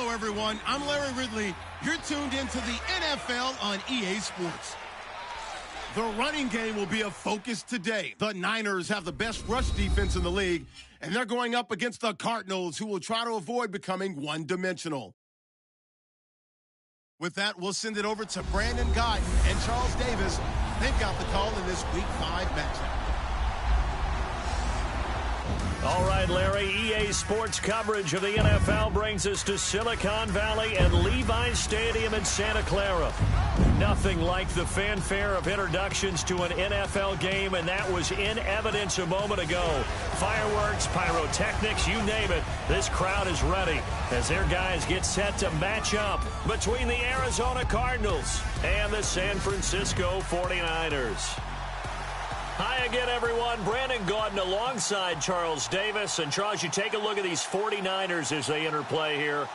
Hello, everyone. I'm Larry Ridley. You're tuned into the NFL on EA Sports. The running game will be a focus today. The Niners have the best rush defense in the league, and they're going up against the Cardinals, who will try to avoid becoming one-dimensional. With that, we'll send it over to Brandon Guyton and Charles Davis. They've got the call in this Week 5 matchup. All right, Larry, EA Sports coverage of the NFL brings us to Silicon Valley and Levi's Stadium in Santa Clara. Nothing like the fanfare of introductions to an NFL game, and that was in evidence a moment ago. Fireworks, pyrotechnics, you name it. This crowd is ready as their guys get set to match up between the Arizona Cardinals and the San Francisco 49ers. Hi again, everyone. Brandon Guyton alongside Charles Davis. And, Charles, you take a look at these 49ers as they interplay here.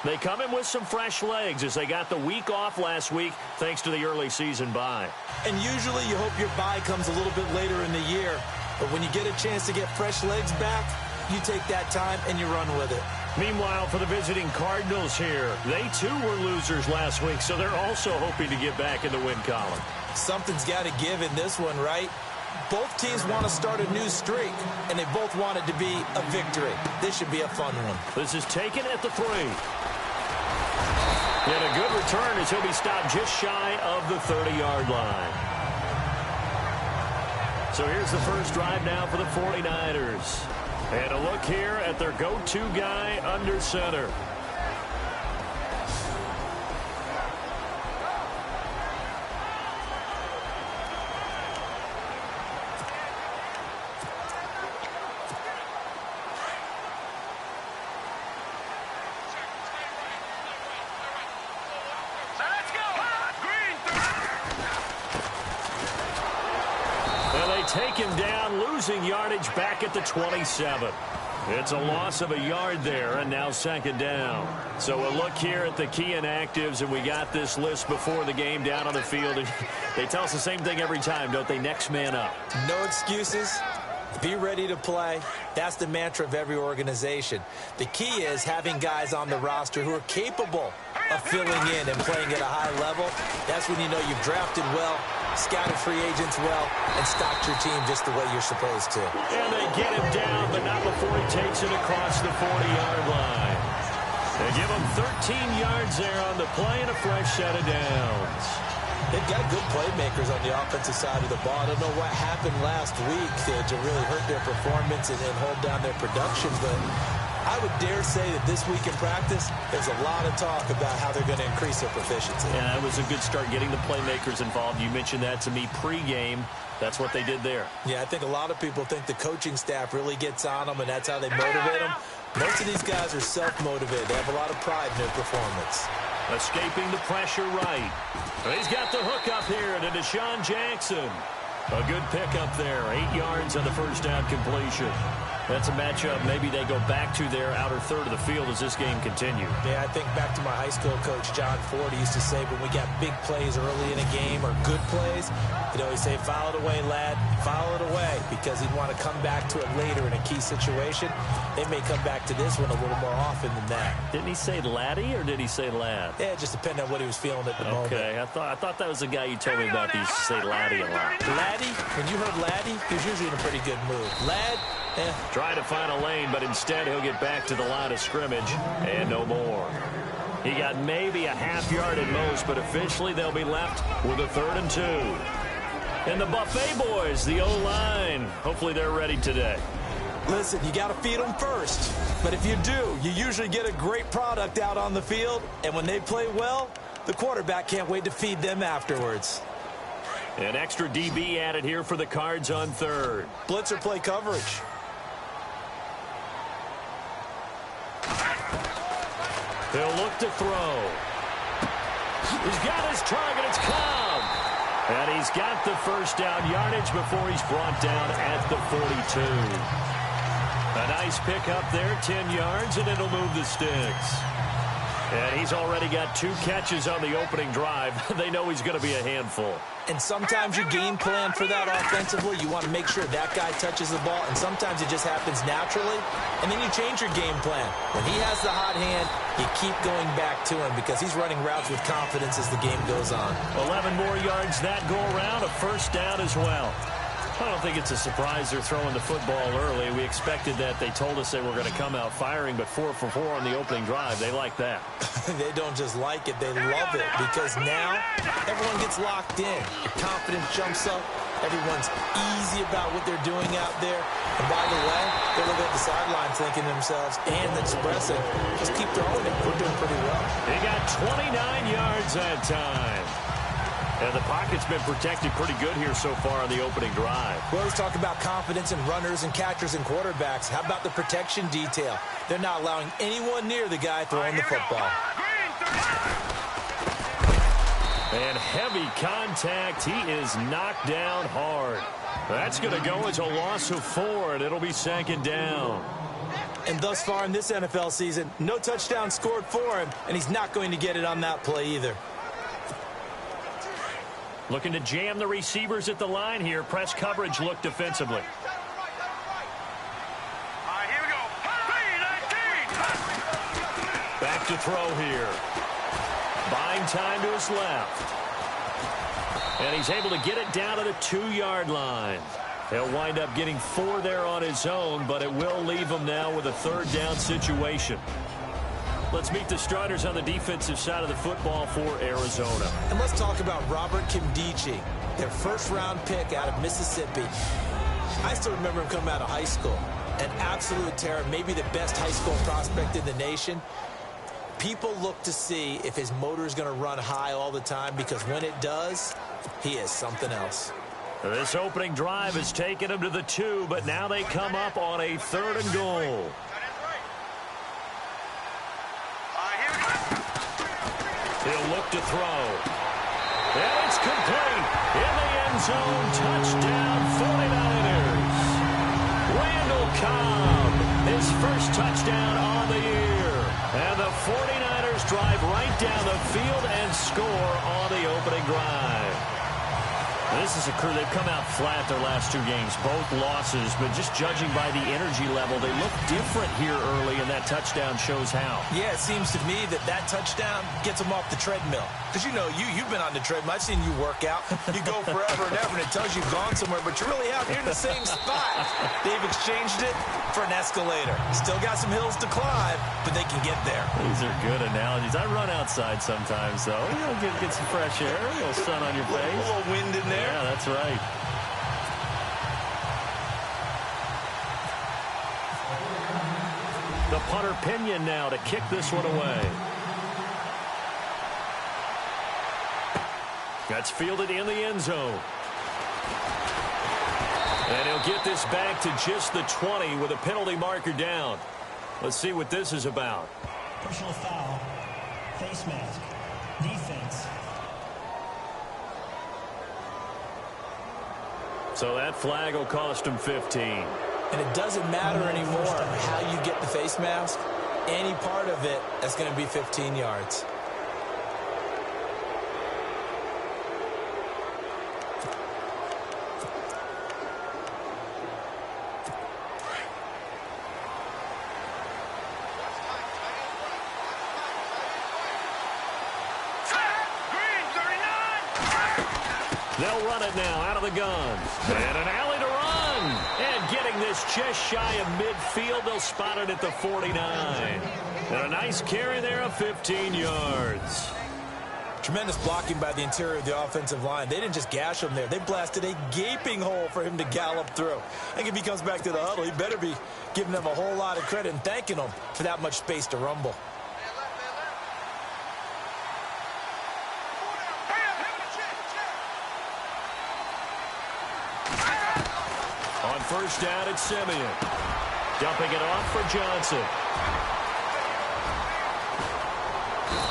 They come in with some fresh legs as they got the week off last week thanks to the early season bye. And usually you hope your bye comes a little bit later in the year. But when you get a chance to get fresh legs back, you take that time and you run with it. Meanwhile, for the visiting Cardinals here, they too were losers last week, so they're also hoping to get back in the win column. Something's got to give in this one, right? Both teams want to start a new streak, and they both want it to be a victory. This should be a fun one. This is taken at the 3. And a good return as he'll be stopped just shy of the 30-yard line. So here's the first drive now for the 49ers. And a look here at their go-to guy under center. Take him down, losing yardage back at the 27. It's a loss of a yard there, and now second down. So a look here at the key inactives, and we got this list before the game down on the field. And they tell us the same thing every time, don't they? Next man up. No excuses. Be ready to play. That's the mantra of every organization. The key is having guys on the roster who are capable of filling in and playing at a high level. That's when you know you've drafted well, scouted free agents well, and stocked your team just the way you're supposed to. And they get him down, but not before he takes it across the 40-yard line. They give him 13 yards there on the play and a fresh set of downs. They've got good playmakers on the offensive side of the ball. I don't know what happened last week to really hurt their performance and hold down their production, but I would dare say that this week in practice, there's a lot of talk about how they're going to increase their proficiency. Yeah, it was a good start getting the playmakers involved. You mentioned that to me pregame. That's what they did there. Yeah, I think a lot of people think the coaching staff really gets on them, and that's how they motivate them. Most of these guys are self-motivated. They have a lot of pride in their performance. Escaping the pressure right. He's got the hook up here to Deshaun Jackson. A good pickup there. 8 yards on the first down completion. That's a matchup maybe they go back to their outer third of the field as this game continues. Yeah, I think back to my high school coach, John Ford. He used to say when we got big plays early in a game or good plays, he'd always say, file it away, lad, file it away, because he'd want to come back to it later in a key situation. They may come back to this one a little more often than that. Didn't he say laddie or did he say lad? Yeah, it just depended on what he was feeling at the moment. Okay, I thought that was the guy you told me about. He used to say laddie a lot. Laddie? When you heard laddie, he was usually in a pretty good mood. Lad? Trying to find a lane, but instead he'll get back to the line of scrimmage and no more. He got maybe a half yard at most, but officially they'll be left with a 3rd and 2. And the Buffet boys, the O-line, hopefully they're ready today. Listen, you got to feed them first. But if you do, you usually get a great product out on the field. And when they play well, the quarterback can't wait to feed them afterwards. An extra DB added here for the Cards on 3rd. Blitzer play coverage. He'll look to throw. He's got his target. It's Cobb. And he's got the first down yardage before he's brought down at the 42. A nice pickup there, 10 yards, and it'll move the sticks. And he's already got 2 catches on the opening drive. They know he's going to be a handful. And sometimes you game plan for that offensively. You want to make sure that guy touches the ball, and sometimes it just happens naturally, and then you change your game plan. When he has the hot hand, you keep going back to him because he's running routes with confidence as the game goes on. 11 more yards that go around, a first down as well. I don't think it's a surprise they're throwing the football early. We expected that. They told us they were going to come out firing, but 4 for 4 on the opening drive. They like that. They don't just like it, they love it, because now everyone gets locked in. The confidence jumps up. Everyone's easy about what they're doing out there. And by the way, they're looking at the sideline thinking to themselves and expressing, just keep throwing it. We're doing pretty well. He got 29 yards that time. And the pocket's been protected pretty good here so far on the opening drive. We always talk about confidence in runners and catchers and quarterbacks. How about the protection detail? They're not allowing anyone near the guy throwing the football. And heavy contact. He is knocked down hard. That's going to go as a loss of 4, and it'll be 2nd down. And thus far in this NFL season, no touchdown scored for him, and he's not going to get it on that play either. Looking to jam the receivers at the line here. Press coverage look defensively. Back to throw here. Buying time to his left. And he's able to get it down to the 2-yard line. He'll wind up getting 4 there on his own, but it will leave him now with a 3rd down situation. Let's meet the starters on the defensive side of the football for Arizona. And let's talk about Robert Kimdichie, their 1st-round pick out of Mississippi. I still remember him coming out of high school. An absolute terror, maybe the best high school prospect in the nation. People look to see if his motor is going to run high all the time, because when it does, he is something else. This opening drive has taken him to the 2, but now they come up on a 3rd and goal. He'll look to throw. And it's complete. In the end zone. Touchdown 49ers. Randall Cobb. His first touchdown on the year. And the 49ers drive right down the field and score on the opening drive. This is a crew. They've come out flat their last 2 games, both losses, but just judging by the energy level, they look different here early, and that touchdown shows how. Yeah, it seems to me that touchdown gets them off the treadmill. Because, you know, you've been on the treadmill. I've seen you work out. You go forever and ever, and it tells you've gone somewhere, but you're really out here in the same spot. They've exchanged it for an escalator. Still got some hills to climb, but they can get there. These are good analogies. I run outside sometimes, though. You know, get some fresh air, a little sun on your face. A little wind in there. Yeah, that's right. The punter Pinion now to kick this one away. That's fielded in the end zone. And he'll get this back to just the 20 with a penalty marker down. Let's see what this is about. Personal foul, face mask, defense. So that flag will cost him 15. And it doesn't matter anymore how you get the face mask. Any part of it, that's going to be 15 yards. They'll run it now out of the gun. And an alley to run. And getting this just shy of midfield. They'll spot it at the 49. And a nice carry there of 15 yards. Tremendous blocking by the interior of the offensive line. They didn't just gash him there. They blasted a gaping hole for him to gallop through. I think if he comes back to the huddle, he better be giving them a whole lot of credit and thanking them for that much space to rumble. On first down, it's Simeon. Dumping it off for Johnson.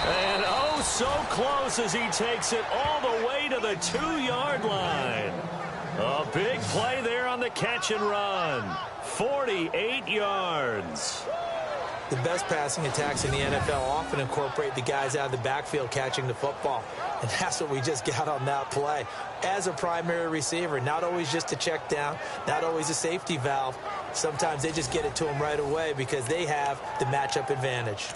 And oh, so close as he takes it all the way to the 2-yard line. A big play there on the catch and run. 48 yards. The best passing attacks in the NFL often incorporate the guys out of the backfield catching the football. And that's what we just got on that play. As a primary receiver, not always just a check down, not always a safety valve. Sometimes they just get it to them right away because they have the matchup advantage.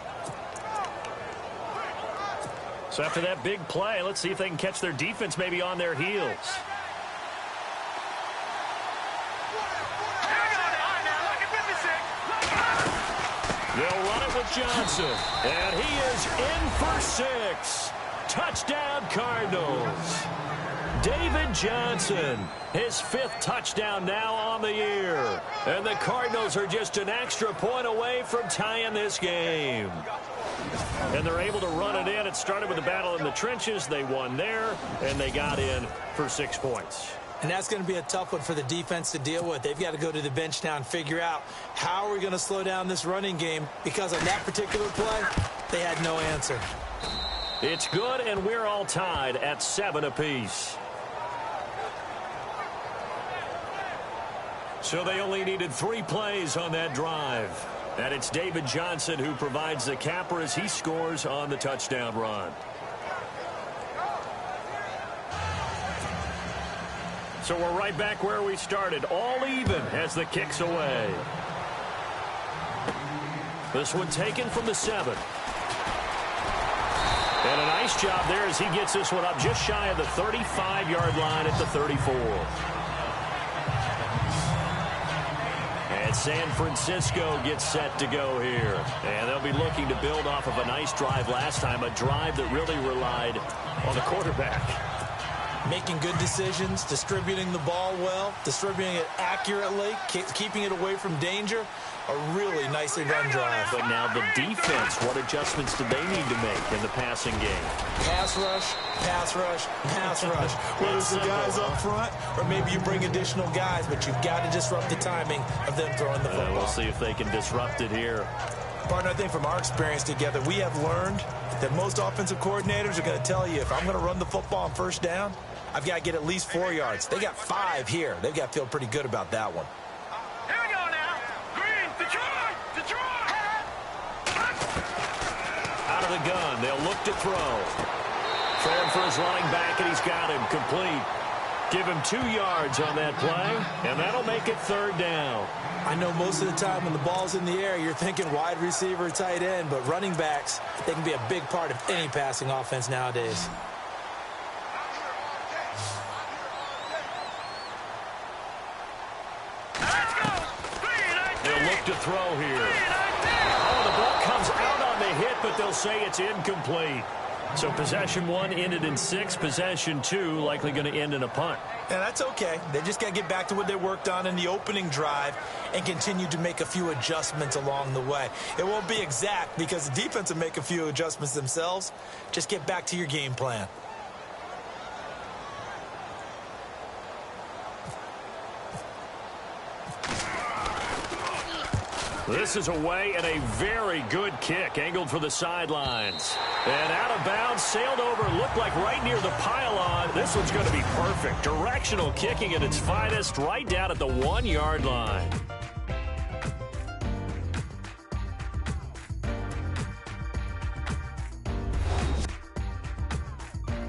So after that big play, let's see if they can catch their defense maybe on their heels. They'll run it with Johnson. And he is in for 6. Touchdown, Cardinals. David Johnson, his 5th touchdown now on the year. And the Cardinals are just an extra point away from tying this game. And they're able to run it in. It started with a battle in the trenches. They won there, and they got in for 6 points. And that's going to be a tough one for the defense to deal with. They've got to go to the bench now and figure out how are we going to slow down this running game, because on that particular play, they had no answer. It's good, and we're all tied at 7 apiece. So they only needed 3 plays on that drive. And it's David Johnson who provides the capper as he scores on the touchdown run. So we're right back where we started, all even as the kick's away. This one taken from the 7. And a nice job there as he gets this one up just shy of the 35-yard line at the 34. And San Francisco gets set to go here. And they'll be looking to build off of a nice drive last time, a drive that really relied on the quarterback. Making good decisions, distributing the ball well, distributing it accurately, keeping it away from danger. A really nicely run drive. But now the defense, what adjustments do they need to make in the passing game? Pass rush, pass rush, pass rush. Whether it's the guys up front or maybe you bring additional guys, but you've got to disrupt the timing of them throwing the football. We'll see if they can disrupt it here. Partner, I think from our experience together, we have learned that most offensive coordinators are going to tell you, if I'm going to run the football on first down, I've got to get at least 4 yards. They got 5 here. They've got to feel pretty good about that one. Here we go now. Green, Detroit, Detroit. Out of the gun, they'll look to throw. Throwing for his running back, and he's got him complete. Give him 2 yards on that play, and that'll make it 3rd down. I know most of the time when the ball's in the air, you're thinking wide receiver, tight end, but running backs, they can be a big part of any passing offense nowadays. They'll look to throw here. Oh, the ball comes out on the hit, but they'll say it's incomplete. So possession 1 ended in 6. Possession 2 likely going to end in a punt. And that's okay. They just got to get back to what they worked on in the opening drive and continue to make a few adjustments along the way. It won't be exact because the defense will make a few adjustments themselves. Just get back to your game plan. This is away and a very good kick, angled for the sidelines. And out of bounds, sailed over, looked like right near the pylon. This one's going to be perfect. Directional kicking at its finest, right down at the 1-yard line.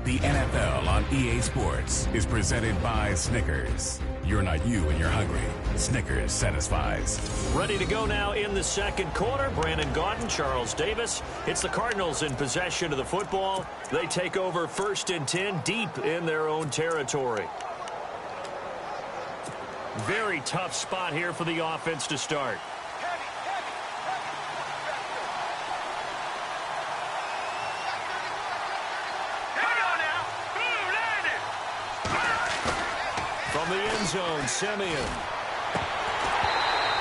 The NFL on EA Sports is presented by Snickers. You're not you when you're hungry. Snickers satisfies. Ready to go now in the second quarter. Brandon Gaudin, Charles Davis. It's the Cardinals in possession of the football. They take over 1st and 10 deep in their own territory. Very tough spot here for the offense to start. From the end zone, Simeon.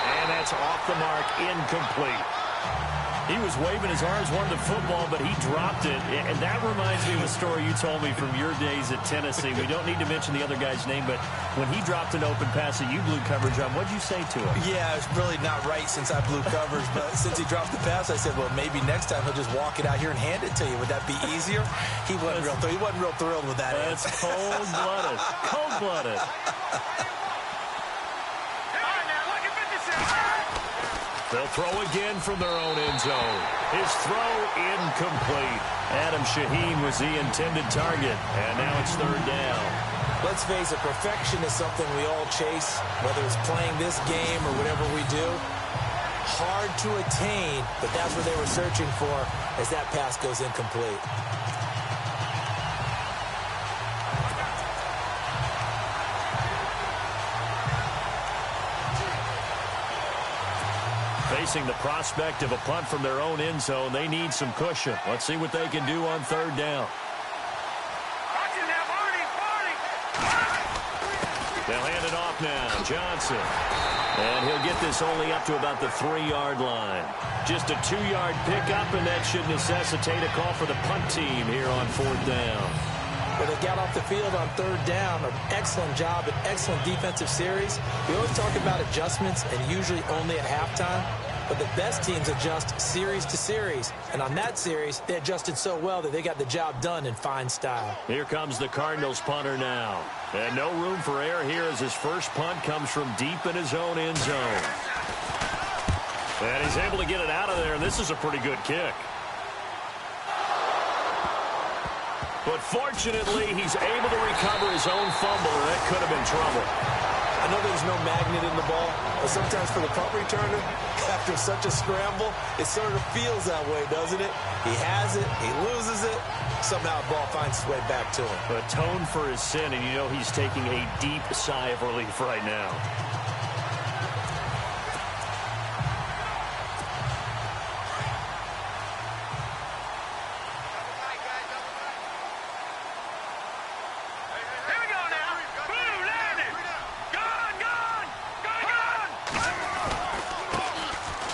And that's off the mark, incomplete. He was waving his arms, wanted the football, but he dropped it. And that reminds me of a story you told me from your days at Tennessee. We don't need to mention the other guy's name, but when he dropped an open pass that you blew coverage on, what'd you say to him? Yeah, it's really not right since I blew coverage, but since he dropped the pass, I said, well, maybe next time he'll just walk it out here and hand it to you. Would that be easier? He wasn't real thrilled with that. That's cold-blooded. Cold-blooded. They'll throw again from their own end zone. His throw incomplete. Adam Shaheen was the intended target, and now it's third down. Let's face it, perfection is something we all chase, whether it's playing this game or whatever we do. Hard to attain, but that's what they were searching for as that pass goes incomplete. Facing the prospect of a punt from their own end zone, they need some cushion. Let's see what they can do on third down. They'll hand it off now. Johnson. And he'll get this only up to about the 3-yard line. Just a 2-yard pickup, and that should necessitate a call for the punt team here on fourth down. Well, they got off the field on third down. An excellent job, an excellent defensive series. We always talk about adjustments, and usually only at halftime. But the best teams adjust series to series. And on that series, they adjusted so well that they got the job done in fine style. Here comes the Cardinals punter now. And no room for error here as his first punt comes from deep in his own end zone. And he's able to get it out of there, and this is a pretty good kick. But fortunately, he's able to recover his own fumble, and that could have been trouble. I know there's no magnet in the ball, but sometimes for the punt returner, after such a scramble, it sort of feels that way, doesn't it? He has it, he loses it, somehow the ball finds its way back to him. Atone for his sin, and you know he's taking a deep sigh of relief right now.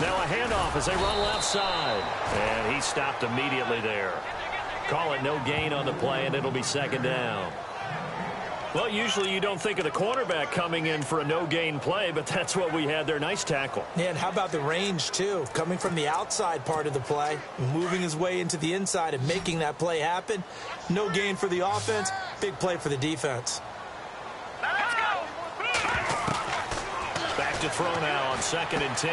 Now a handoff as they run left side. And he stopped immediately there. Call it no gain on the play, and it'll be second down. Well, usually you don't think of the cornerback coming in for a no-gain play, but that's what we had there. Nice tackle. Yeah, and how about the range, too? Coming from the outside part of the play, moving his way into the inside and making that play happen. No gain for the offense, big play for the defense. Back to throw now on 2nd and 10.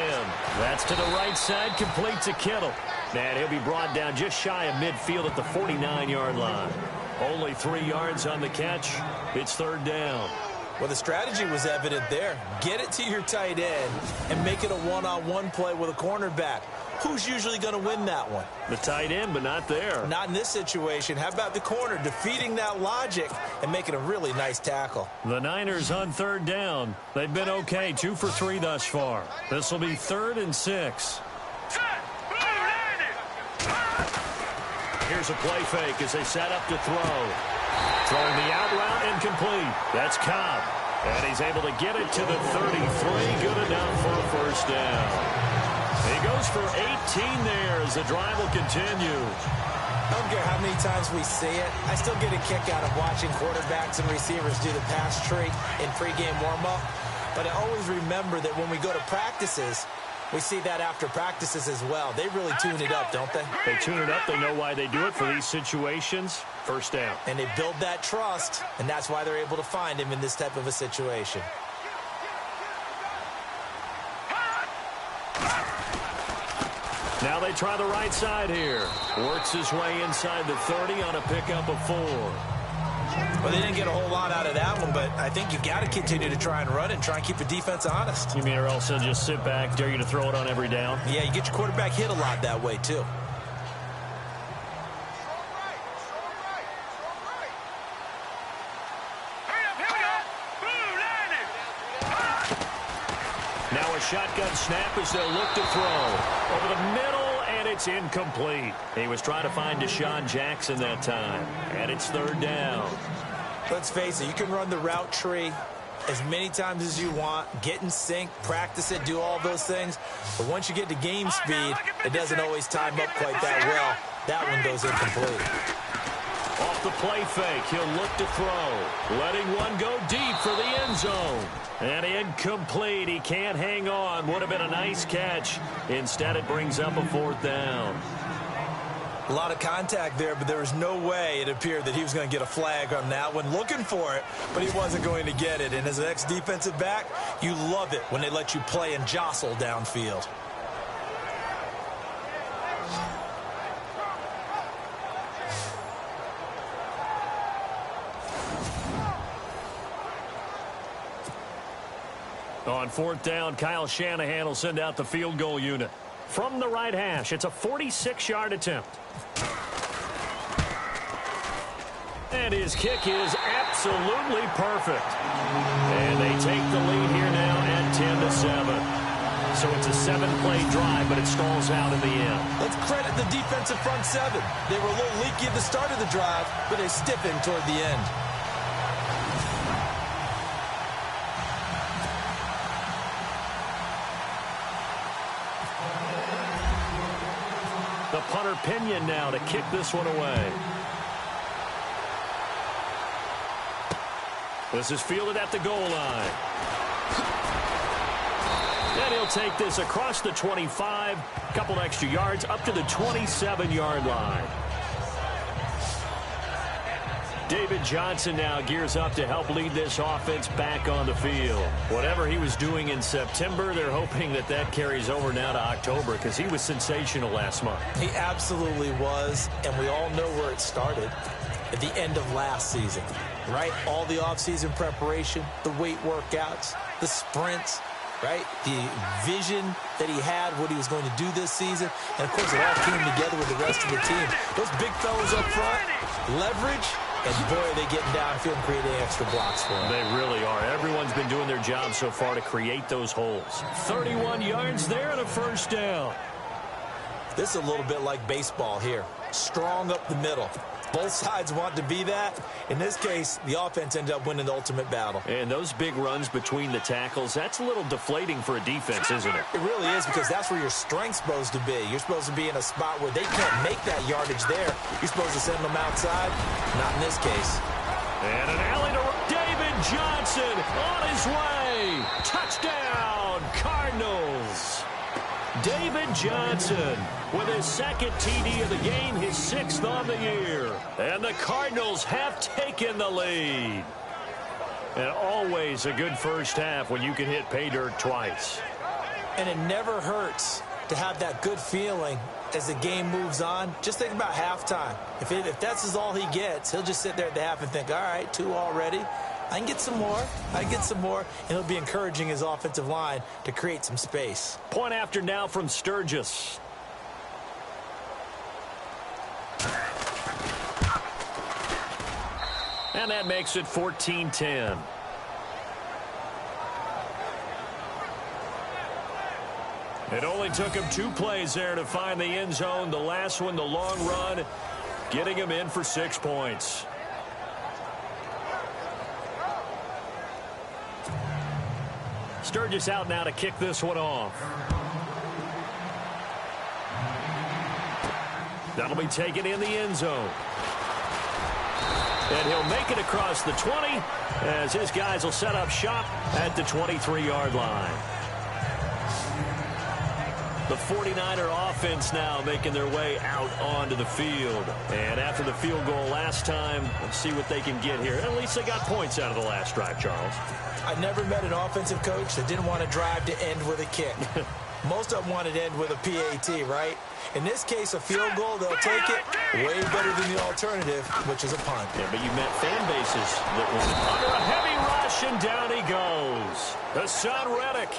That's to the right side, complete to Kittle. And he'll be brought down just shy of midfield at the 49-yard line. Only 3 yards on the catch. It's third down. Well, the strategy was evident there. Get it to your tight end and make it a one-on-one play with a cornerback. Who's usually going to win that one? The tight end, but not there. Not in this situation. How about the corner defeating that logic and making a really nice tackle? The Niners on third down. They've been okay, 2 for 3 thus far. This will be 3rd and 6. Here's a play fake as they set up to throw. Throwing the out route incomplete. That's Cobb. And he's able to get it to the 33. Good enough for a first down. He goes for 18 there as the drive will continue. I don't care how many times we see it. I still get a kick out of watching quarterbacks and receivers do the pass tree in pregame warm-up. But I always remember that when we go to practices, we see that after practices as well. They really tune it up, don't they? They tune it up. They know why they do it for these situations. First down. And they build that trust, and that's why they're able to find him in this type of a situation. Now they try the right side here. Works his way inside the 30 on a pickup of 4. Well, they didn't get a whole lot out of that one, but I think you got to continue to try and run and try and keep the defense honest. You mean or else they'll just sit back, dare you to throw it on every down? Yeah, you get your quarterback hit a lot that way, too. Now a shotgun snap as they'll look to throw. Over the middle, and it's incomplete. He was trying to find Deshaun Jackson that time. And it's third down. Let's face it, you can run the route tree as many times as you want, get in sync, practice it, do all those things. But once you get to game speed, it doesn't always time up quite that well. That one goes incomplete. Off the play fake, he'll look to throw. Letting one go deep for the end zone. And incomplete. He can't hang on. Would have been a nice catch. Instead, it brings up a fourth down. A lot of contact there, but there was no way it appeared that he was going to get a flag on that one. Looking for it, but he wasn't going to get it. And as an ex-defensive back, you love it when they let you play and jostle downfield. On fourth down, Kyle Shanahan will send out the field goal unit. From the right hash, it's a 46-yard attempt. And his kick is absolutely perfect. And they take the lead here now at 10-7. So it's a 7-play drive, but it stalls out in the end. Let's credit the defensive front seven. They were a little leaky at the start of the drive, but they stiffened toward the end. The punter Pinion now to kick this one away. This is fielded at the goal line. And he'll take this across the 25, a couple extra yards, up to the 27-yard line. David Johnson now gears up to help lead this offense back on the field. Whatever he was doing in September, they're hoping that that carries over now to October because he was sensational last month. He absolutely was, and we all know where it started at the end of last season, right? All the offseason preparation, the weight workouts, the sprints, right? The vision that he had, what he was going to do this season. And, of course, it all came together with the rest of the team. Those big fellas up front, leverage, and, boy, are they getting downfield and creating extra blocks for him. They really are. Everyone's been doing their job so far to create those holes. 31 yards there and a first down. This is a little bit like baseball here. Strong up the middle. Both sides want to be that. In this case, the offense ended up winning the ultimate battle. And those big runs between the tackles, that's a little deflating for a defense, isn't it? It really is, because that's where your strength's supposed to be. You're supposed to be in a spot where they can't make that yardage there. You're supposed to send them outside. Not in this case. And an alley to David Johnson on his way. Touchdown, Cardinals. David Johnson with his second TD of the game, his 6th on the year. And the Cardinals have taken the lead. And always a good first half when you can hit pay dirt twice. And it never hurts to have that good feeling as the game moves on. Just think about halftime. If that's all he gets, he'll just sit there at the half and think, all right, 2 already. I can get some more. I can get some more. And he'll be encouraging his offensive line to create some space. Point after now from Sturgis. And that makes it 14-10. It only took him 2 plays there to find the end zone. The last one, the long run, getting him in for 6 points. Sturgis out now to kick this one off. That'll be taken in the end zone. And he'll make it across the 20 as his guys will set up shop at the 23-yard line. The 49er offense now making their way out onto the field. And after the field goal last time, let's see what they can get here. At least they got points out of the last drive, Charles. I never met an offensive coach that didn't want to drive to end with a kick. Most of them wanted to end with a PAT, right? In this case, a field goal, they'll take it way better than the alternative, which is a punt. Yeah, but you met fan bases that was under a heavy rush, and down he goes. Hassan Reddick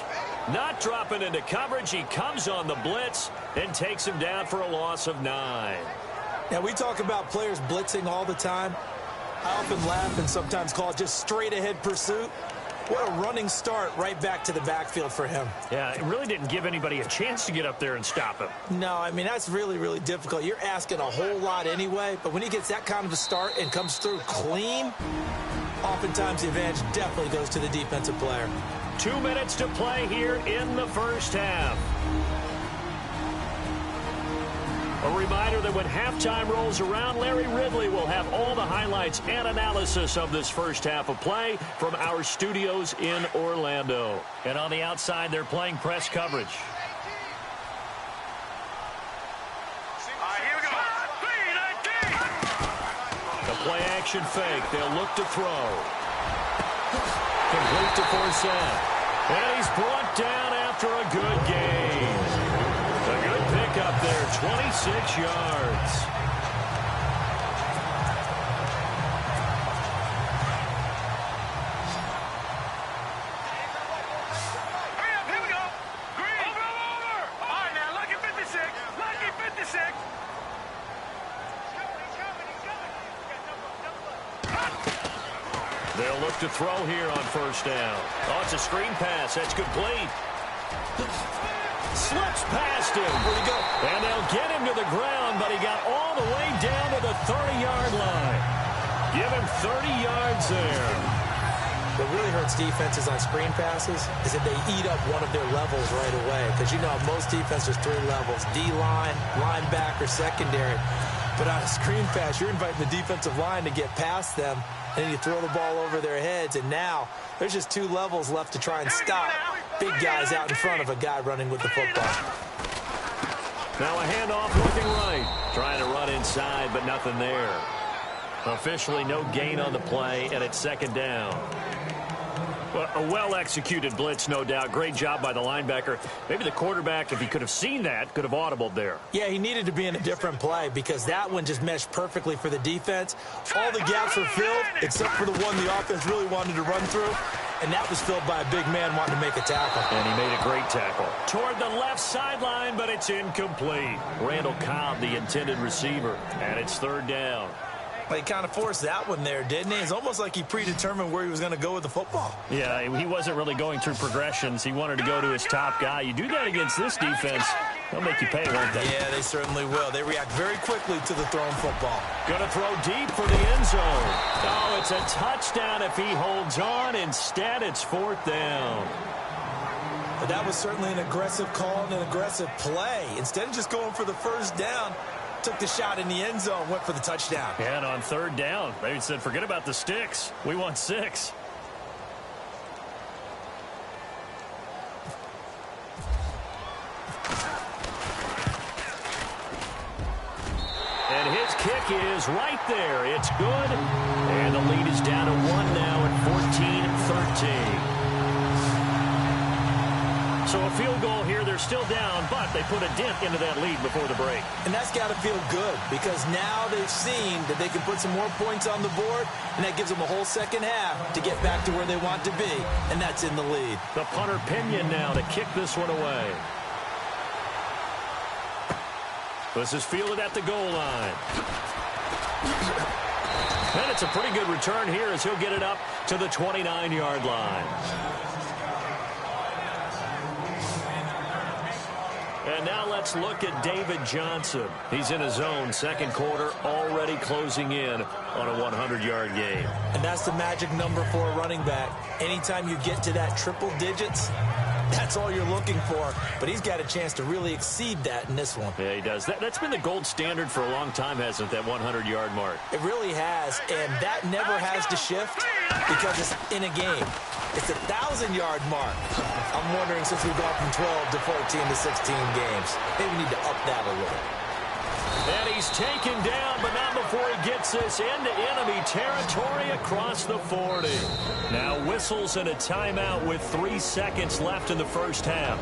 not dropping into coverage. He comes on the blitz and takes him down for a loss of 9. Now, we talk about players blitzing all the time. I often laugh and sometimes call it just straight-ahead pursuit. What a running start right back to the backfield for him. Yeah, it really didn't give anybody a chance to get up there and stop him. No, I mean, that's really, really difficult. You're asking a whole lot anyway, but when he gets that kind of a start and comes through clean, oftentimes the advantage definitely goes to the defensive player. 2 minutes to play here in the first half. A reminder that when halftime rolls around, Larry Ridley will have all the highlights and analysis of this first half of play from our studios in Orlando. And on the outside, they're playing press coverage. Here we go. The play action fake. They'll look to throw. Complete to Forsett. And he's brought down after a good gain. A good pickup there, 26 yards. to throw here on first down. Oh, it's a screen pass. That's complete. Slips past him. Where'd he go? And they'll get him to the ground, but he got all the way down to the 30-yard line. Give him 30 yards there. What really hurts defenses on screen passes is that they eat up one of their levels right away. Because, you know, most defenses, 3 levels. D-line, linebacker, secondary. But on a screen pass, you're inviting the defensive line to get past them, and then you throw the ball over their heads, and now there's just 2 levels left to try and stop big guys out in front of a guy running with the football. Now a handoff looking right. Trying to run inside, but nothing there. Officially no gain on the play, and it's second down. Well, a well-executed blitz, no doubt. Great job by the linebacker. Maybe the quarterback, if he could have seen that, could have audibled there. Yeah, he needed to be in a different play because that one just meshed perfectly for the defense. All the gaps were filled except for the one the offense really wanted to run through, and that was filled by a big man wanting to make a tackle. And he made a great tackle. Toward the left sideline, but it's incomplete. Randall Cobb, the intended receiver, and it's third down. Well, he kind of forced that one there, didn't he? It's almost like he predetermined where he was going to go with the football. Yeah, he wasn't really going through progressions. He wanted to go to his top guy. You do that against this defense, they'll make you pay, won't they? Yeah, they certainly will. They react very quickly to the thrown football. Going to throw deep for the end zone. Oh, it's a touchdown if he holds on. Instead, it's fourth down. But that was certainly an aggressive call and an aggressive play. Instead of just going for the first down, took the shot in the end zone, went for the touchdown. And on third down, they said, forget about the sticks. We want 6. And his kick is right there. It's good. And the lead is down to 1 now at 14-13. So a field goal here, they're still down, but they put a dent into that lead before the break. And that's got to feel good because now they've seen that they can put some more points on the board, and that gives them a whole second half to get back to where they want to be, and that's in the lead. The punter Pinion now to kick this one away. This is fielded at the goal line. And it's a pretty good return here as he'll get it up to the 29-yard line. And now let's look at David Johnson. He's in his own second quarter, already closing in on a 100-yard game. And that's the magic number for a running back. Anytime you get to that triple digits, that's all you're looking for. But he's got a chance to really exceed that in this one. Yeah, he does. That's been the gold standard for a long time, hasn't it, that 100-yard mark? It really has, and that never has to shift because it's in a game. It's a 1,000-yard mark. I'm wondering, since we've gone from 12 to 14 to 16 games, maybe we need to up that a little. And he's taken down, but not before he gets this into enemy territory across the 40. Now whistles and a timeout with 3 seconds left in the first half.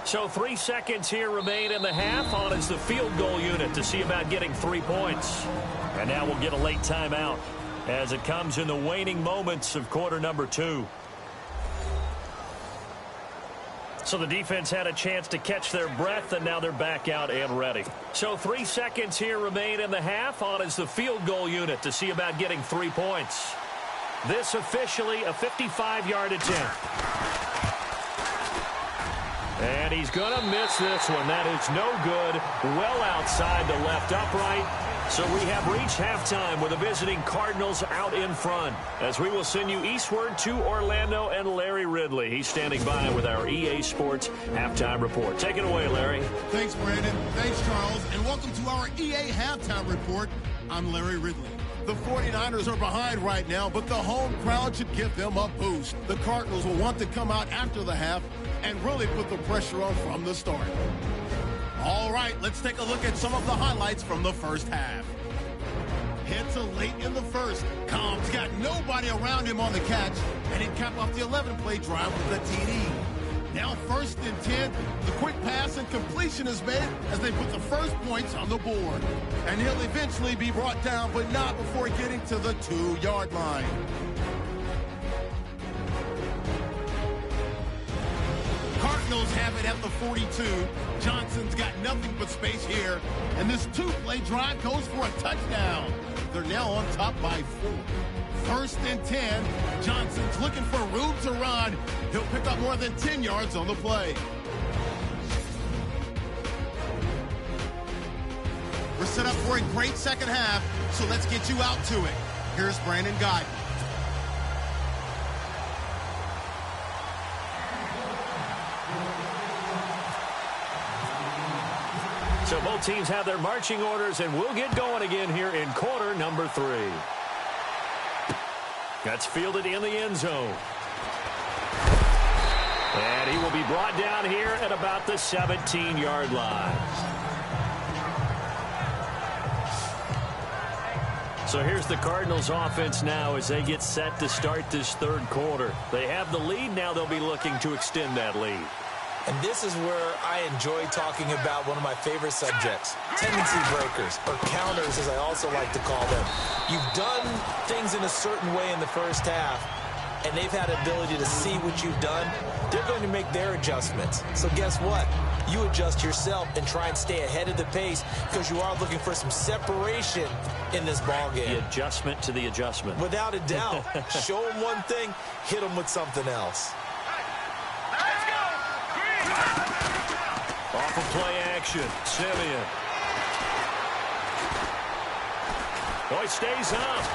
So 3 seconds here remain in the half. On is the field goal unit to see about getting 3 points. And now we'll get a late timeout as it comes in the waning moments of quarter number 2. So the defense had a chance to catch their breath, and now they're back out and ready. So 3 seconds here remain in the half. On is the field goal unit to see about getting 3 points. This officially a 55-yard attempt. And he's going to miss this one. That is no good. Well outside the left upright. So we have reached halftime with the visiting Cardinals out in front. As we will send you eastward to Orlando and Larry Ridley. He's standing by with our EA Sports Halftime Report. Take it away, Larry. Thanks, Brandon. Thanks, Charles. And welcome to our EA Halftime Report. I'm Larry Ridley. The 49ers are behind right now, but the home crowd should give them a boost. The Cardinals will want to come out after the half and really put the pressure on from the start. All right, let's take a look at some of the highlights from the first half. Head to late in the first. Cobb's got nobody around him on the catch, and he capped off the 11-play drive with a TD. Now 1st and 10. The quick pass and completion is made as they put the first points on the board. And he'll eventually be brought down, but not before getting to the 2-yard line. Cardinals have it at the 42. Johnson's got nothing but space here. And this 2-play drive goes for a touchdown. They're now on top by 4. 1st and 10. Johnson's looking for room to run. He'll pick up more than 10 yards on the play. We're set up for a great second half, so let's get you out to it. Here's Brandon Guy. So both teams have their marching orders, and we'll get going again here in quarter number 3. That's fielded in the end zone. And he will be brought down here at about the 17-yard line. So here's the Cardinals offense now as they get set to start this 3rd quarter. They have the lead. Now they'll be looking to extend that lead. And this is where I enjoy talking about one of my favorite subjects, tendency breakers, or counters as I also like to call them. You've done things in a certain way in the first half, and they've had the ability to see what you've done. They're going to make their adjustments. So guess what? You adjust yourself and try and stay ahead of the pace because you are looking for some separation in this ball game. The adjustment to the adjustment. Without a doubt. Show them one thing, hit them with something else. Off of play action, Simeon. Oh, he stays up.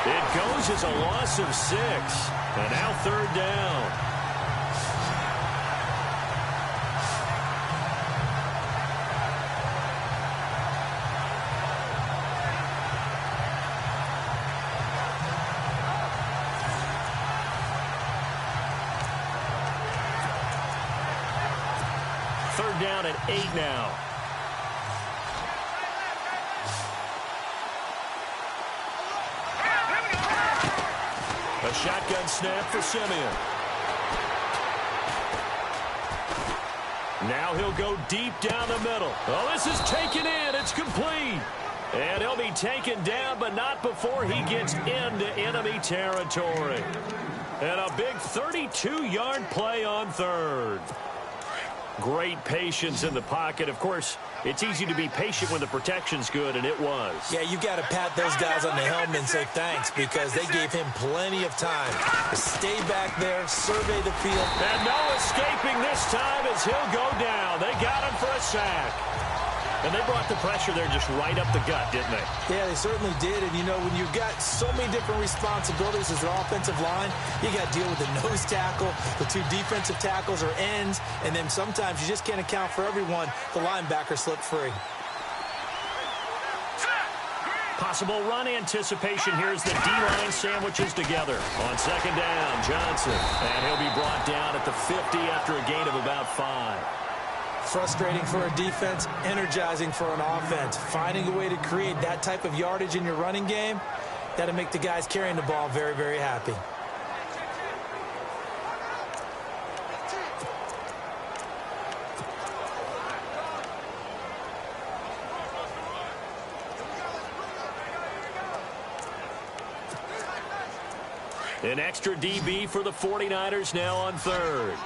It goes as a loss of 6. And now 3rd down. Down at 8 now. A shotgun snap for Simeon. Now he'll go deep down the middle. Oh, this is taken in. It's complete. And he'll be taken down, but not before he gets into enemy territory. And a big 32-yard play on 3rd. Great patience in the pocket. Of course, it's easy to be patient when the protection's good, and it was. Yeah, you got to pat those guys on the helmet and say thanks because they gave him plenty of time to stay back there, survey the field. And no escaping this time as he'll go down. They got him for a sack. And they brought the pressure there just right up the gut, didn't they? Yeah, they certainly did. And, you know, when you've got so many different responsibilities as an offensive line, you got to deal with the nose tackle, the 2 defensive tackles or ends, and then sometimes you just can't account for everyone. The linebacker slipped free. Possible run anticipation. Here's the D-line sandwiches together. On 2nd down, Johnson. And he'll be brought down at the 50 after a gain of about 5. Frustrating for a defense, energizing for an offense. Finding a way to create that type of yardage in your running game, that'll make the guys carrying the ball very, very happy. An extra DB for the 49ers now on 3rd.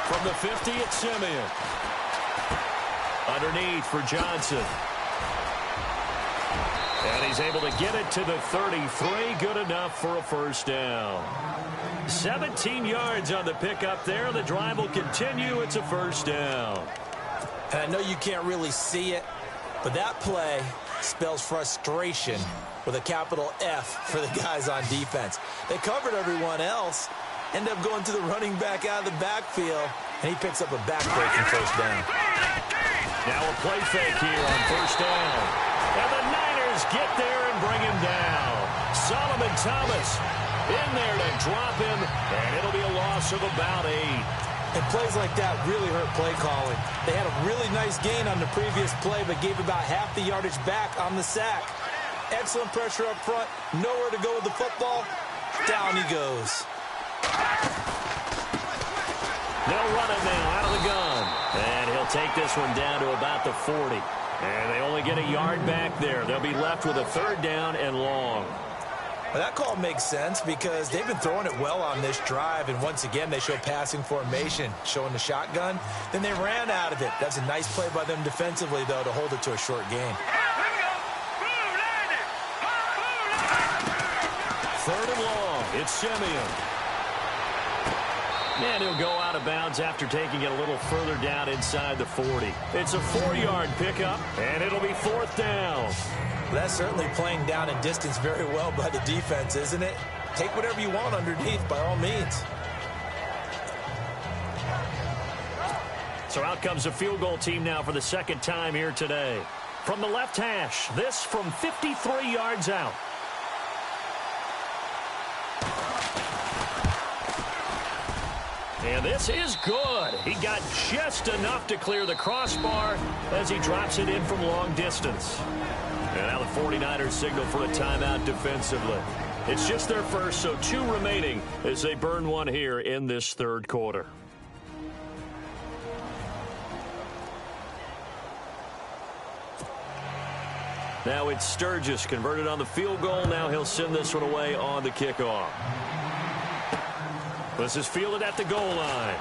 From the 50, it's Simeon. Underneath for Johnson. And he's able to get it to the 33. Good enough for a 1st down. 17 yards on the pickup there. The drive will continue. It's a 1st down. And I know you can't really see it, but that play spells frustration with a capital F for the guys on defense. They covered everyone else. End up going to the running back out of the backfield, and he picks up a back-breaking 1st down. Now a play fake here on 1st down. And the Niners get there and bring him down. Solomon Thomas in there to drop him, and it'll be a loss of about 8. And plays like that really hurt play calling. They had a really nice gain on the previous play, but gave about half the yardage back on the sack. Excellent pressure up front. Nowhere to go with the football. Down he goes. They'll run it now out of the gun. And he'll take this one down to about the 40. And they only get a yard back there. They'll be left with a 3rd down and long. Well, that call makes sense because they've been throwing it well on this drive, and once again they show passing formation, showing the shotgun. Then they ran out of it. That's a nice play by them defensively, though, to hold it to a short gain. 3rd and long. It's Simeon. And he'll go out of bounds after taking it a little further down inside the 40. It's a 4-yard pickup, and it'll be 4th down. That's certainly playing down in distance very well by the defense, isn't it? Take whatever you want underneath, by all means. So out comes the field goal team now for the 2nd time here today. From the left hash, this from 53 yards out. And this is good. He got just enough to clear the crossbar as he drops it in from long distance. And now the 49ers signal for a timeout defensively. It's just their first, so 2 remaining as they burn one here in this 3rd quarter. Now it's Sturgis converted on the field goal. Now he'll send this one away on the kickoff. This is fielded at the goal line.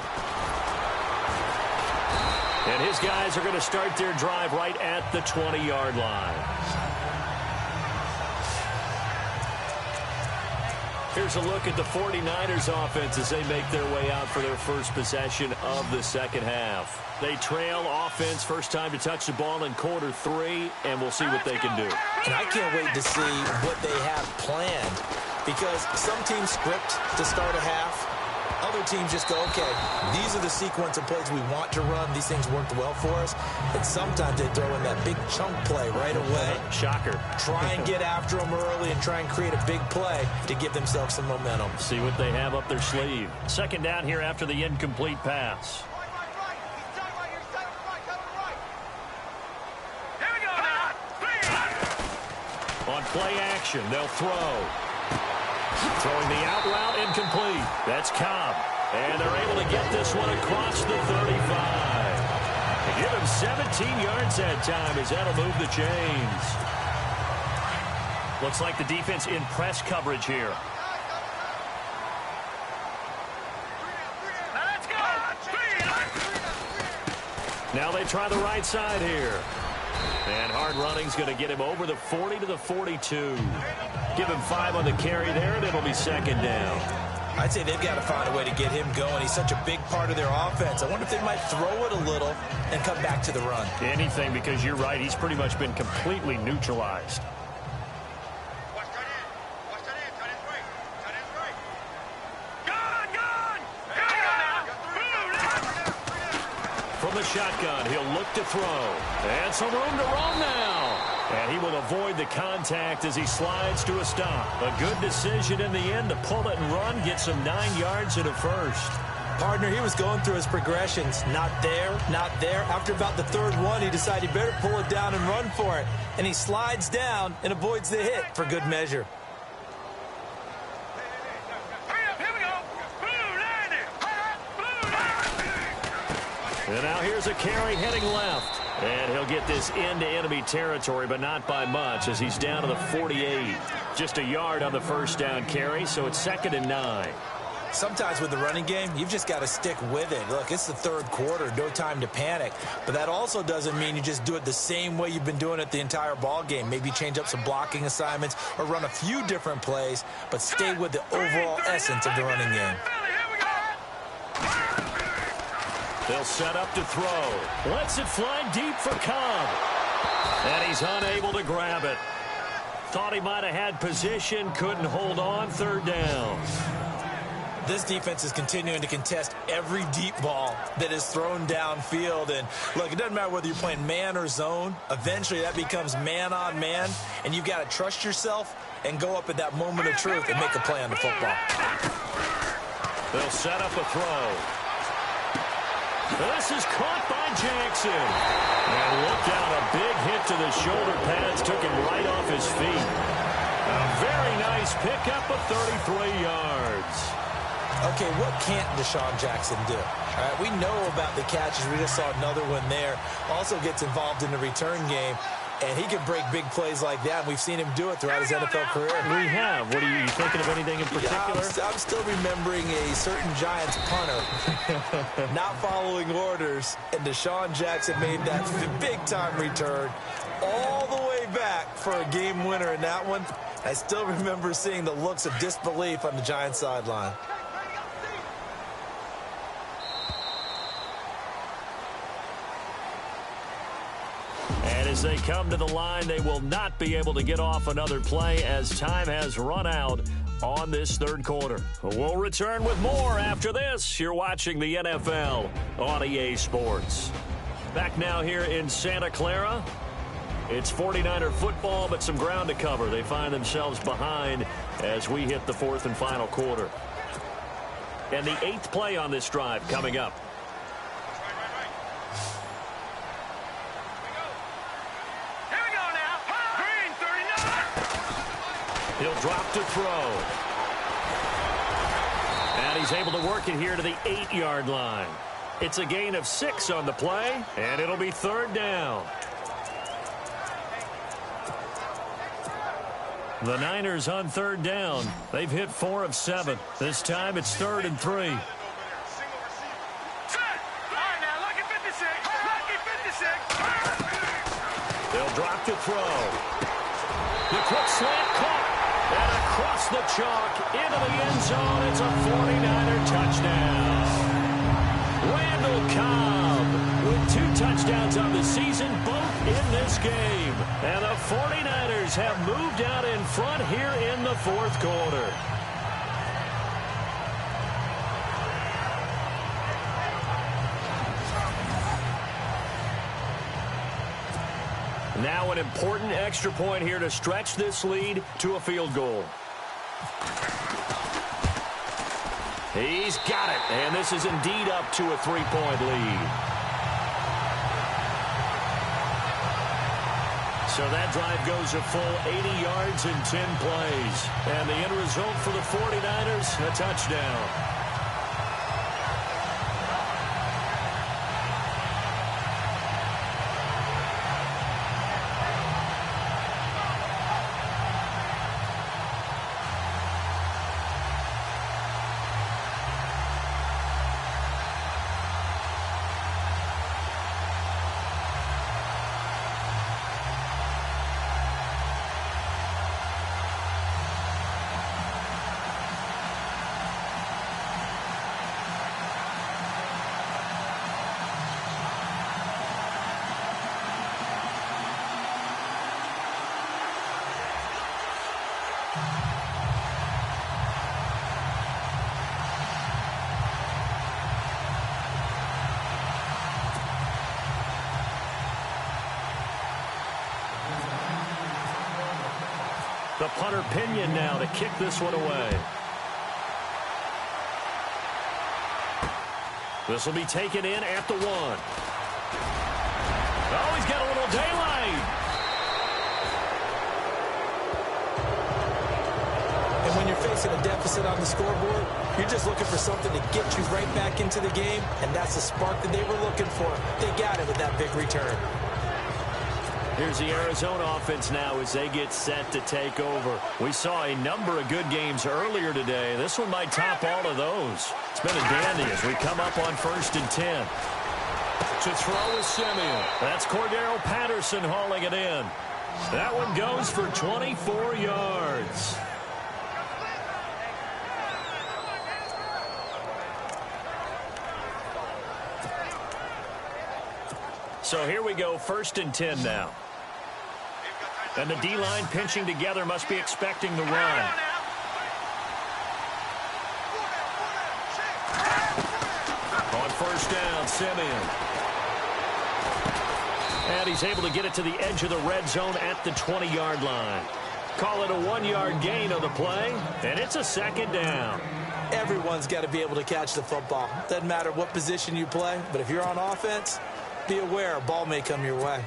And his guys are going to start their drive right at the 20-yard line. Here's a look at the 49ers offense as they make their way out for their first possession of the 2nd half. They trail offense, first time to touch the ball in quarter 3, and we'll see what they can do. And I can't wait to see what they have planned, because some teams script to start a half. Other teams just go, okay, these are the sequence of plays we want to run. These things worked well for us. And sometimes they throw in that big chunk play right away. Shocker. Try and get after them early and try and create a big play to give themselves some momentum. See what they have up their sleeve. 2nd down here after the incomplete pass. On play action, they'll throw. Throwing the out route incomplete. That's Cobb. And they're able to get this one across the 35. They give him 17 yards that time as that'll move the chains. Looks like the defense in press coverage here. Now they try the right side here. And hard running's going to get him over the 40 to the 42. Give him 5 on the carry there, and it'll be 2nd down. I'd say they've got to find a way to get him going. He's such a big part of their offense. I wonder if they might throw it a little and come back to the run. Anything, because you're right. He's pretty much been completely neutralized. From the shotgun, he'll look to throw. And some room to roam now. And he will avoid the contact as he slides to a stop. A good decision in the end to pull it and run, get some 9 yards at a first. Partner, he was going through his progressions. Not there, not there. After about the 3rd one, he decided he better pull it down and run for it. And he slides down and avoids the hit for good measure. And now here's a carry heading left. And he'll get this into enemy territory, but not by much as he's down to the 48. Just a yard on the first down carry, so it's 2nd and 9. Sometimes with the running game, you've just got to stick with it. Look, it's the 3rd quarter, no time to panic. But that also doesn't mean you just do it the same way you've been doing it the entire ball game. Maybe change up some blocking assignments or run a few different plays, but stay with the overall essence of the running game. They'll set up to throw. Lets it fly deep for Cobb. And he's unable to grab it. Thought he might have had position, couldn't hold on, 3rd down. This defense is continuing to contest every deep ball that is thrown downfield. And look, it doesn't matter whether you're playing man or zone. Eventually that becomes man on man, and you've got to trust yourself and go up at that moment of truth and make a play on the football. They'll set up a throw. This is caught by Jackson. And look out, a big hit to the shoulder pads took him right off his feet. A very nice pickup of 33 yards. Okay, what can't Deshaun Jackson do? All right, we know about the catches. We just saw another one there. Also gets involved in the return game, and he can break big plays like that. We've seen him do it throughout his NFL career. We have. What are you thinking of anything in particular? Yeah, I'm still remembering a certain Giants punter not following orders, and Deshaun Jackson made that big-time return all the way back for a game winner in that one. I still remember seeing the looks of disbelief on the Giants sideline. And as they come to the line, they will not be able to get off another play as time has run out on this third quarter. We'll return with more after this. You're watching the NFL on EA Sports. Back now here in Santa Clara. It's 49er football, but some ground to cover. They find themselves behind as we hit the fourth and final quarter. And the 8th play on this drive coming up. He'll drop to throw. And he's able to work it here to the 8-yard line. It's a gain of 6 on the play, and it'll be third down. The Niners on third down. They've hit 4 of 7. This time it's 3rd and 3. They'll drop to throw. The quick slant caught. And across the chalk into the end zone. It's a 49er touchdown. Randall Cobb with 2 touchdowns on the season, both in this game. And the 49ers have moved out in front here in the fourth quarter. Now an important extra point here to stretch this lead to a field goal. He's got it, and this is indeed up to a 3-point lead. So that drive goes a full 80 yards in 10 plays. And the end result for the 49ers, a touchdown. The punter Pinion now to kick this one away. This will be taken in at the 1. Oh, he's got a little daylight. And when you're facing a deficit on the scoreboard, you're just looking for something to get you right back into the game, and that's the spark that they were looking for. They got it with that big return. Here's the Arizona offense now as they get set to take over. We saw a number of good games earlier today. This one might top all of those. It's been a dandy as we come up on 1st and 10. To throw is Simeon. That's Cordero Patterson hauling it in. That one goes for 24 yards. So here we go, 1st and 10 now. And the D-line pinching together must be expecting the run. On 1st down, Simeon. And he's able to get it to the edge of the red zone at the 20-yard line. Call it a 1-yard gain on the play, and it's a 2nd down. Everyone's got to be able to catch the football. Doesn't matter what position you play, but if you're on offense, be aware a ball may come your way.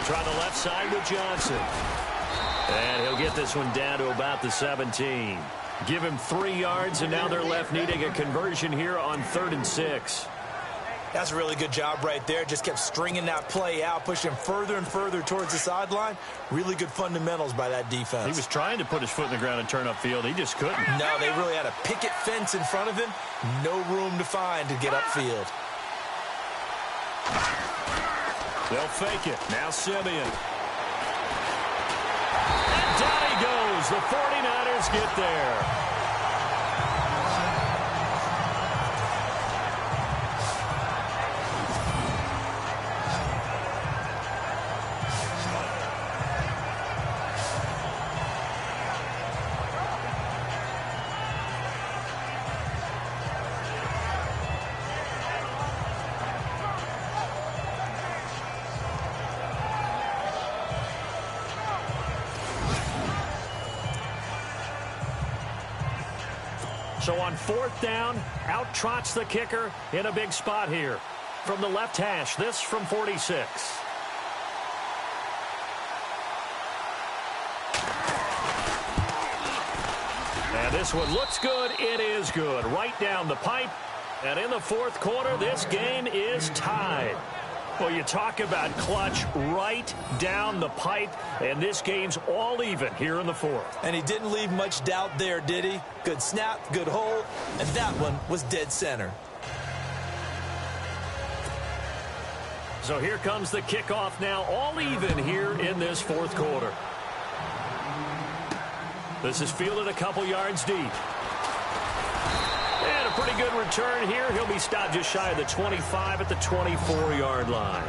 They'll try the left side with Johnson. And he'll get this one down to about the 17. Give him 3 yards, and now they're left needing a conversion here on 3rd and 6. That's a really good job right there. Just kept stringing that play out, pushing him further and further towards the sideline. Really good fundamentals by that defense. He was trying to put his foot in the ground and turn upfield. He just couldn't. No, they really had a picket fence in front of him. No room to find to get upfield. They'll fake it. Now Simeon. And down he goes. The 49ers get there. So on 4th down, out trots the kicker in a big spot here. From the left hash, this from 46. And this one looks good. It is good. Right down the pipe. And in the 4th quarter, this game is tied. Well, you talk about clutch right down the pipe, and this game's all even here in the 4th. And he didn't leave much doubt there, did he? Good snap, good hold, and that one was dead center. So here comes the kickoff now, all even here in this 4th quarter. This is fielded a couple yards deep. And a pretty good return here. He'll be stopped just shy of the 25 at the 24-yard line.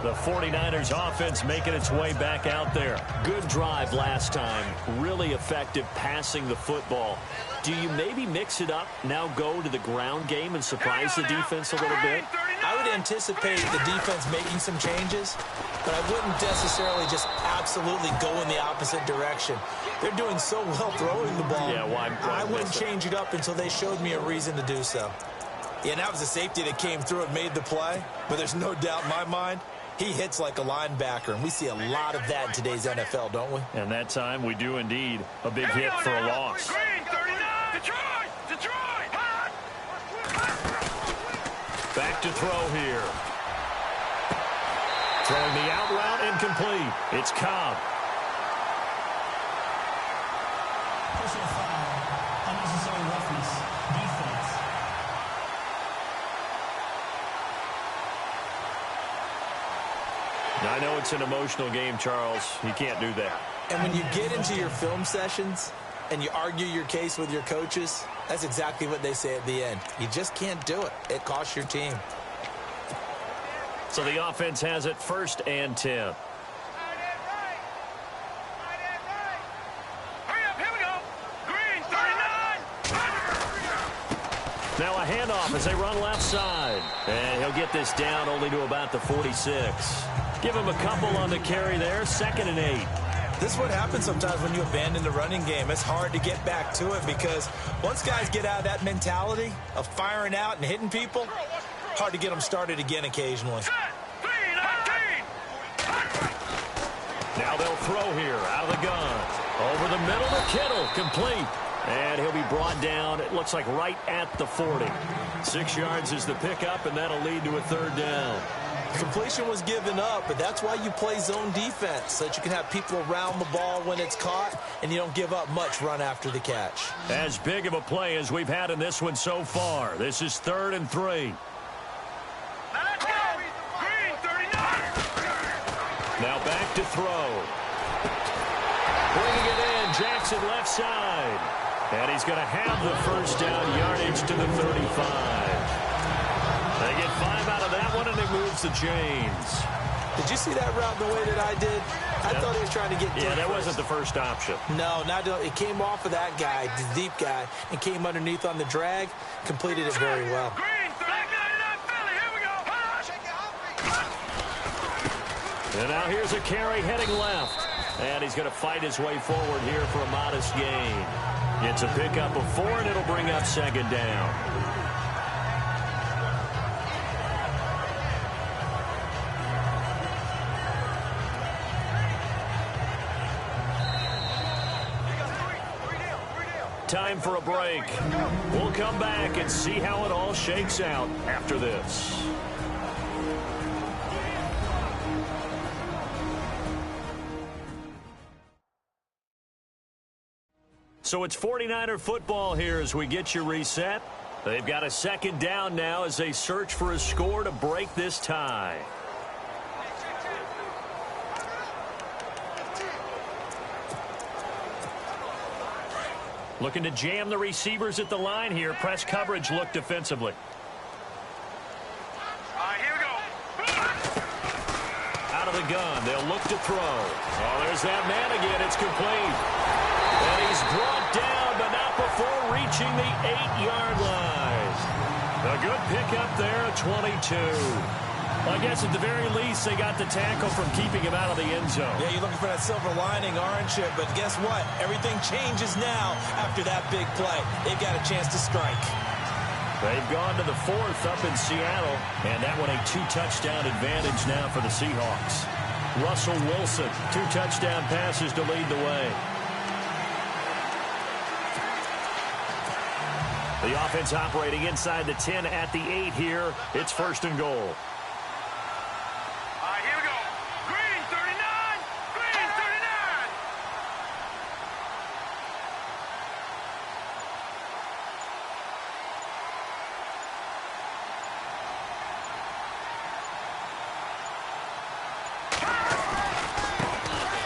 The 49ers offense making its way back out there. Good drive last time. Really effective passing the football. Do you maybe mix it up, now go to the ground game and surprise the defense a little bit? I would anticipate the defense making some changes, but I wouldn't necessarily just absolutely go in the opposite direction. They're doing so well throwing the ball. Yeah, why I wouldn't change it up until they showed me a reason to do so. Yeah, and that was a safety that came through and made the play, but there's no doubt in my mind he hits like a linebacker, and we see a lot of that in today's NFL, don't we? And that time we do indeed. A big hit for a loss. Back to throw here. Throwing the out route incomplete. It's Cobb. Personal foul, unnecessary roughness, defense. Now, I know it's an emotional game, Charles. You can't do that. And when you get into your film sessions and you argue your case with your coaches, that's exactly what they say at the end. You just can't do it. It costs your team. So the offense has it 1st and 10. Now a handoff as they run left side. And he'll get this down only to about the 46. Give him a couple on the carry there. 2nd and 8. This is what happens sometimes when you abandon the running game. It's hard to get back to it because once guys get out of that mentality of firing out and hitting people, hard to get them started again occasionally. Now they'll throw here out of the gun. Over the middle to Kittle. Complete. And he'll be brought down, it looks like right at the 40. 6 yards is the pickup, and that'll lead to a 3rd down. Completion was given up, but that's why you play zone defense, so that you can have people around the ball when it's caught, and you don't give up much run after the catch. As big of a play as we've had in this one so far. This is 3rd and 3. Now back to throw. Bringing it in, Jackson left side. And he's going to have the 1st down yardage to the 35. They get 5 out of that one, and it moves the chains. Did you see that route the way that I did? I thought he was trying to get deep. Yeah, that wasn't the first option. No, it came off of that guy, the deep guy, and came underneath on the drag, completed it very well. And now here's a carry heading left. And he's going to fight his way forward here for a modest gain. It's a pickup of 4, and it'll bring up 2nd down. time for a break. We'll come back and see how it all shakes out after this. So it's 49er football here as we get you reset. They've got a second down now as they search for a score to break this tie. Looking to jam the receivers at the line here. Press coverage look defensively. Here we go. Out of the gun. They'll look to throw. Oh, there's that man again. It's complete. And he's brought down, but not before reaching the 8-yard line. A good pickup there at 22. Well, I guess at the very least, they got the tackle from keeping him out of the end zone. Yeah, you're looking for that silver lining, aren't you? But guess what? Everything changes now after that big play. They've got a chance to strike. They've gone to the 4th up in Seattle, and that one a 2-touchdown advantage now for the Seahawks. Russell Wilson, 2 touchdown passes to lead the way. The offense operating inside the 10 at the 8 here. It's 1st and goal. Here we go. Green 39. Green 39.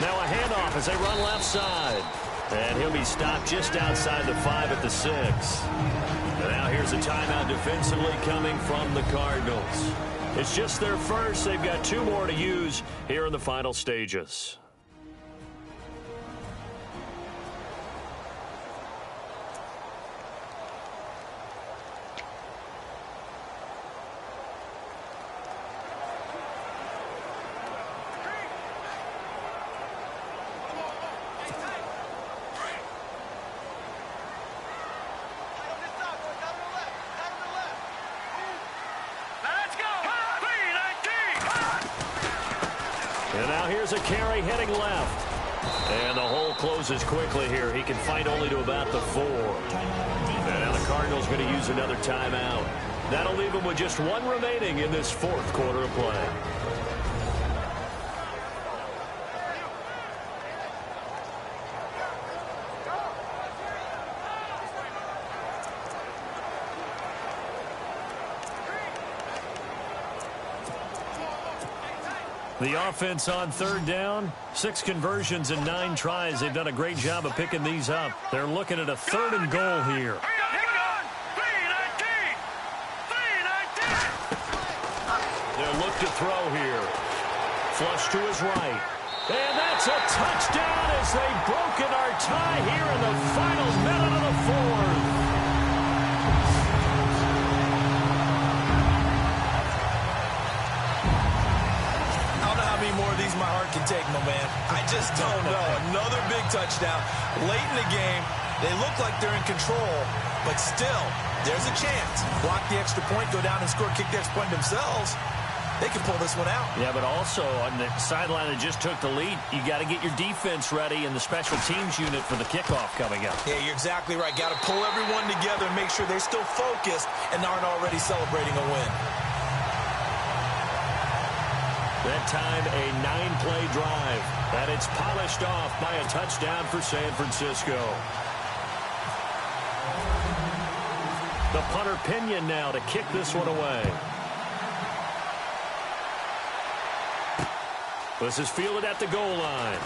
Now a handoff as they run left side. And he'll be stopped just outside the 5 at the 6. And now here's a timeout defensively coming from the Cardinals. It's just their first. They've got 2 more to use here in the final stages. And now here's a carry heading left. And the hole closes quickly here. He can fight only to about the 4. And now the Cardinals going to use another timeout. That'll leave them with just 1 remaining in this 4th quarter of play. The offense on 3rd down, 6 conversions and 9 tries. They've done a great job of picking these up. They're looking at a 3rd and goal here. They'll look to throw here. Flush to his right. And that's a touchdown as they've broken our tie here in the final minute of the 4th. More of these my heart can take, my man. I just don't know. Another big touchdown late in the game. They look like they're in control, but still, there's a chance. Block the extra point, go down and score, kick the extra point themselves. They can pull this one out. Yeah, but also on the sideline that just took the lead, you got to get your defense ready and the special teams unit for the kickoff coming up. Yeah, you're exactly right. Got to pull everyone together and make sure they're still focused and aren't already celebrating a win. That time, a 9-play drive. And it's polished off by a touchdown for San Francisco. The punter Pinion now to kick this one away. This is fielded at the goal line.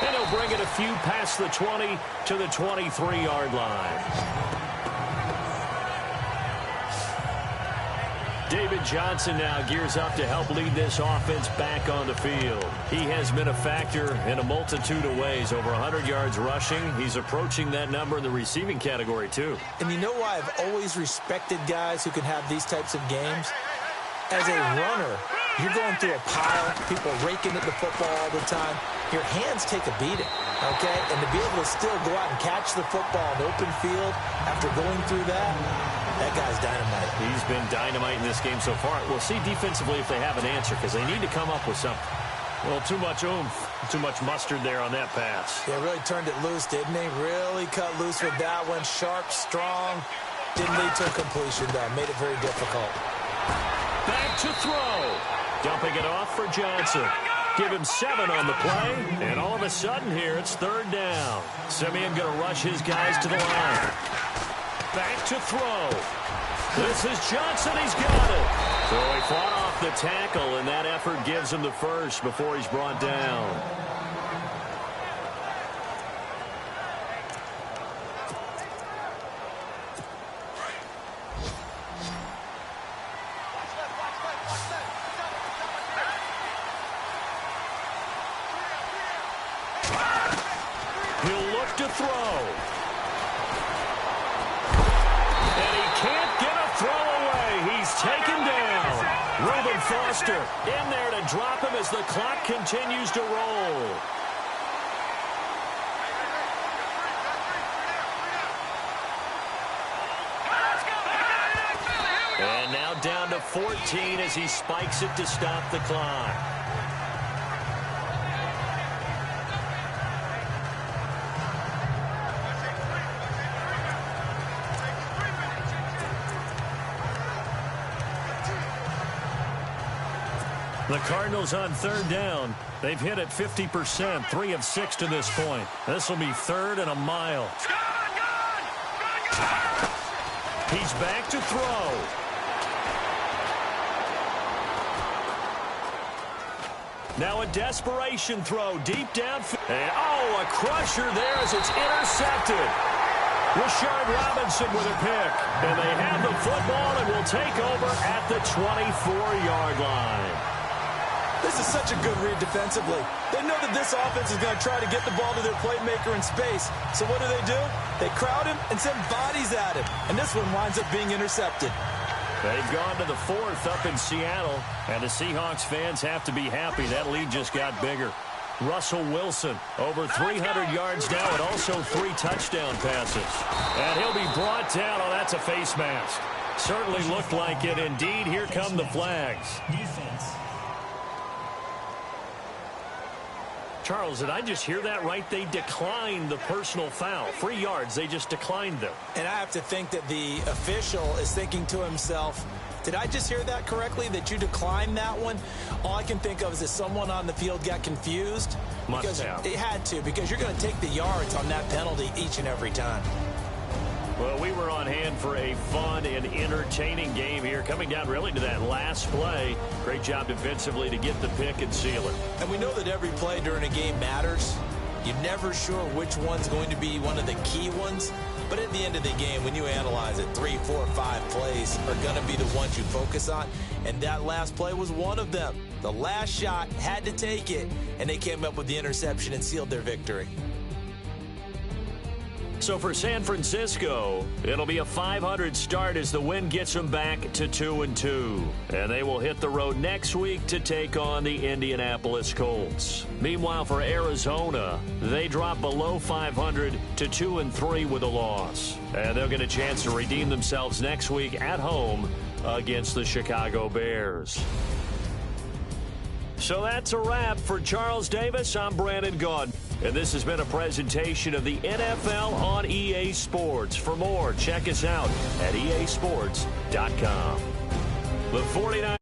And he'll bring it a few past the 20 to the 23-yard line. David Johnson now gears up to help lead this offense back on the field. He has been a factor in a multitude of ways. Over 100 yards rushing. He's approaching that number in the receiving category, too. And you know why I've always respected guys who can have these types of games? As a runner, you're going through a pile, people raking at the football all the time. Your hands take a beating, okay? And to be able to still go out and catch the football in open field after going through that guy's dynamite. He's been dynamite in this game so far. We'll see defensively if they have an answer because they need to come up with something. Well, too much oomph, too much mustard there on that pass. Yeah, really turned it loose, didn't he? Really cut loose with that one. Sharp, strong. Didn't lead to a completion, though. Made it very difficult. Back to throw. Dumping it off for Johnson. Give him 7 on the play, and all of a sudden here, it's 3rd down. Simeon going to rush his guys to the line. Back to throw. This is Johnson. He's got it. So he fought off the tackle, and that effort gives him the first before he's brought down. He'll look to throw. And he can't get a throw away. He's taken down. Reuben Foster in there to drop him as the clock continues to roll. And now down to 14 as he spikes it to stop the clock. The Cardinals on 3rd down. They've hit it 50%, 3 of 6 to this point. This will be 3rd and a mile. He's back to throw. Now a desperation throw deep down. And, oh, a crusher there as it's intercepted. Rashard Robinson with a pick. And they have the football and will take over at the 24-yard line. This is such a good read defensively. They know that this offense is going to try to get the ball to their playmaker in space. So what do? They crowd him and send bodies at him. And this one winds up being intercepted. They've gone to the 4th up in Seattle. And the Seahawks fans have to be happy. That lead just got bigger. Russell Wilson, over 300 yards now and also 3 touchdown passes. And he'll be brought down. Oh, that's a face mask. Certainly looked like it. Indeed, here come the flags. Defense. Charles, did I just hear that right? They declined the personal foul. 3 yards, they just declined them. And I have to think that the official is thinking to himself, did I just hear that correctly, that you declined that one? All I can think of is that someone on the field got confused. Must have. It had to, because you're going to take the yards on that penalty each and every time. Well, we were on hand for a fun and entertaining game here, coming down really to that last play. Great job defensively to get the pick and seal it. And we know that every play during a game matters. You're never sure which one's going to be one of the key ones. But at the end of the game, when you analyze it, 3, 4, 5 plays are going to be the ones you focus on. And that last play was one of them. The last shot had to take it, and they came up with the interception and sealed their victory. So for San Francisco, it'll be a 500 start as the win gets them back to 2-2. And they will hit the road next week to take on the Indianapolis Colts. Meanwhile, for Arizona, they drop below 500 to 2-3 with a loss. And they'll get a chance to redeem themselves next week at home against the Chicago Bears. So that's a wrap. For Charles Davis, I'm Brandon Gaudin. And this has been a presentation of the NFL on EA Sports. For more, check us out at easports.com. The 49